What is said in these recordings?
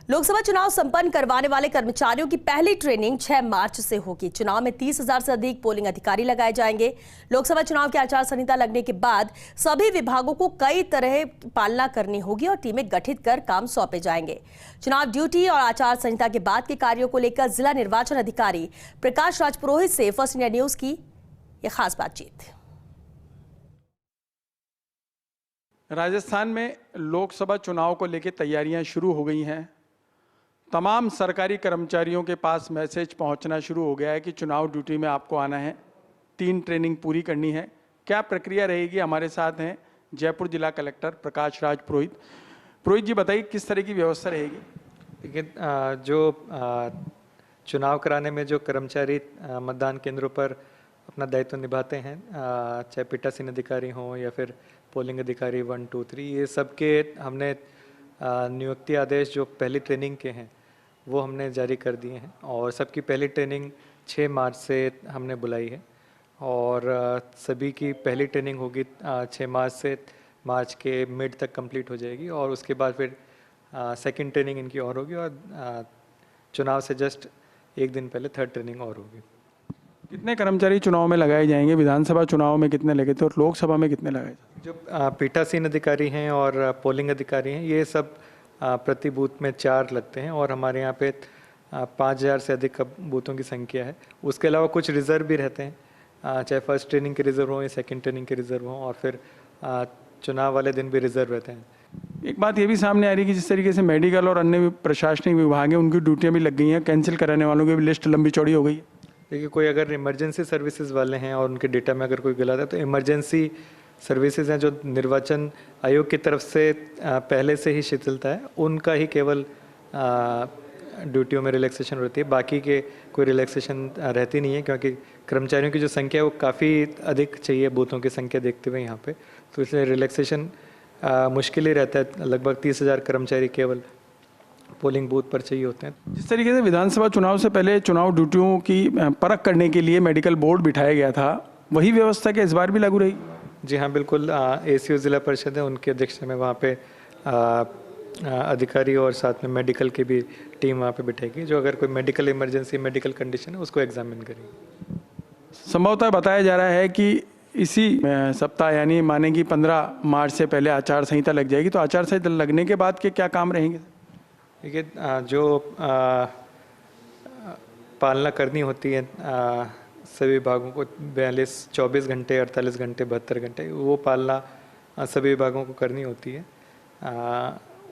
लोकसभा चुनाव संपन्न करवाने वाले कर्मचारियों की पहली ट्रेनिंग 6 मार्च से होगी। चुनाव में 30,000 से अधिक पोलिंग अधिकारी लगाए जाएंगे। लोकसभा चुनाव की आचार संहिता लगने के बाद सभी विभागों को कई तरह पालना करनी होगी और टीमें गठित कर काम सौंपे जाएंगे। चुनाव ड्यूटी और आचार संहिता के बाद के कार्यों को लेकर जिला निर्वाचन अधिकारी प्रकाश राज पुरोहित से फर्स्ट इंडिया न्यूज की यह खास बातचीत। राजस्थान में लोकसभा चुनाव को लेकर तैयारियां शुरू हो गई हैं। तमाम सरकारी कर्मचारियों के पास मैसेज पहुंचना शुरू हो गया है कि चुनाव ड्यूटी में आपको आना है, 3 ट्रेनिंग पूरी करनी है। क्या प्रक्रिया रहेगी? हमारे साथ हैं जयपुर जिला कलेक्टर प्रकाश राज पुरोहित। पुरोहित जी, बताइए किस तरह की व्यवस्था रहेगी? देखिए, जो चुनाव कराने में जो कर्मचारी मतदान केंद्रों पर अपना दायित्व निभाते हैं, चाहे पीठासीन अधिकारी हों या फिर पोलिंग अधिकारी 1, 2, 3, ये सब के हमने नियुक्ति आदेश जो पहली ट्रेनिंग के हैं वो हमने जारी कर दिए हैं और सबकी पहली ट्रेनिंग 6 मार्च से हमने बुलाई है और सभी की पहली ट्रेनिंग होगी 6 मार्च से मार्च के मिड तक कंप्लीट हो जाएगी और उसके बाद फिर सेकंड ट्रेनिंग इनकी और होगी और चुनाव से जस्ट एक दिन पहले थर्ड ट्रेनिंग और होगी। कितने कर्मचारी चुनाव में लगाए जाएंगे? विधानसभा चुनाव में कितने लगे थे और लोकसभा में कितने लगाए थे? जो पीठासीन अधिकारी हैं और पोलिंग अधिकारी हैं, ये सब प्रति बूथ में 4 लगते हैं और हमारे यहाँ पे 5,000 से अधिक बूथों की संख्या है। उसके अलावा कुछ रिजर्व भी रहते हैं, चाहे फर्स्ट ट्रेनिंग के रिजर्व हों या सेकंड ट्रेनिंग के रिजर्व हों और फिर चुनाव वाले दिन भी रिजर्व रहते हैं। एक बात ये भी सामने आ रही है कि जिस तरीके से मेडिकल और अन्य प्रशासनिक विभाग हैं उनकी ड्यूटियाँ भी लग गई हैं, कैंसिल कराने वालों की भी लिस्ट लंबी चौड़ी हो गई है। देखिए, कोई अगर इमरजेंसी सर्विसेज वाले हैं और उनके डेटा में अगर कोई गलत है तो इमरजेंसी सर्विसेज हैं जो निर्वाचन आयोग की तरफ से पहले से ही शिथिलता है, उनका ही केवल ड्यूटियों में रिलैक्सेशन रहती है। बाकी के कोई रिलैक्सेशन रहती नहीं है क्योंकि कर्मचारियों की जो संख्या है वो काफ़ी अधिक चाहिए बूथों की संख्या देखते हुए यहाँ पे, तो इसलिए रिलैक्सेशन मुश्किल ही रहता है। लगभग 30,000 कर्मचारी केवल पोलिंग बूथ पर चाहिए होते हैं। जिस तरीके से विधानसभा चुनाव से पहले चुनाव ड्यूटियों की परख करने के लिए मेडिकल बोर्ड बिठाया गया था, वही व्यवस्था क्या इस बार भी लागू रही? जी हाँ, बिल्कुल। ACO जिला परिषद है, उनके अध्यक्षता में वहाँ पे अधिकारी और साथ में मेडिकल की भी टीम वहाँ पे बिठाएगी जो अगर कोई मेडिकल इमरजेंसी मेडिकल कंडीशन है उसको एग्जामिन करेगी। संभवतः बताया जा रहा है कि इसी सप्ताह यानी माने कि 15 मार्च से पहले आचार संहिता लग जाएगी, तो आचार संहिता लगने के बाद के क्या काम रहेंगे? देखिए, जो पालना करनी होती है सभी विभागों को 42, 24 घंटे, 48 घंटे, 72 घंटे, वो पालना सभी विभागों को करनी होती है।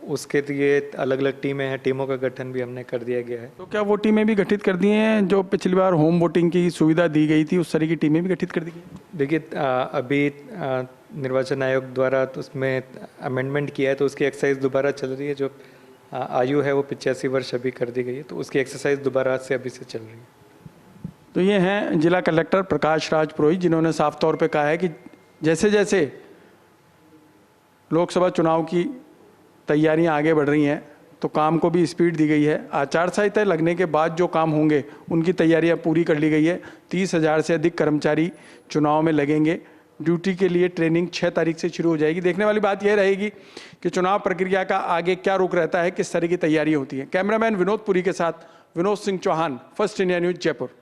उसके लिए अलग अलग टीमें हैं, टीमों का गठन भी हमने कर दिया गया है। तो क्या वो टीमें भी गठित कर दी हैं जो पिछली बार होम वोटिंग की सुविधा दी गई थी, उस तरह की टीमें भी गठित कर दी गई? देखिए, अभी निर्वाचन आयोग द्वारा तो उसमें अमेंडमेंट किया है तो उसकी एक्सरसाइज दोबारा चल रही है। जो आयु है वो 85 वर्ष अभी कर दी गई है, तो उसकी एक्सरसाइज दोबारा से अभी से चल रही है। तो ये हैं जिला कलेक्टर प्रकाश राज पुरोहित, जिन्होंने साफ तौर पे कहा है कि जैसे जैसे लोकसभा चुनाव की तैयारियां आगे बढ़ रही हैं तो काम को भी स्पीड दी गई है। आचार संहिता लगने के बाद जो काम होंगे उनकी तैयारियां पूरी कर ली गई है। 30,000 से अधिक कर्मचारी चुनाव में लगेंगे। ड्यूटी के लिए ट्रेनिंग 6 तारीख से शुरू हो जाएगी। देखने वाली बात यह रहेगी कि चुनाव प्रक्रिया का आगे क्या रुख रहता है, किस तरह की तैयारी होती है। कैमरामैन विनोद पुरी के साथ Vinod Singh Chauhan, First India News, Jaipur.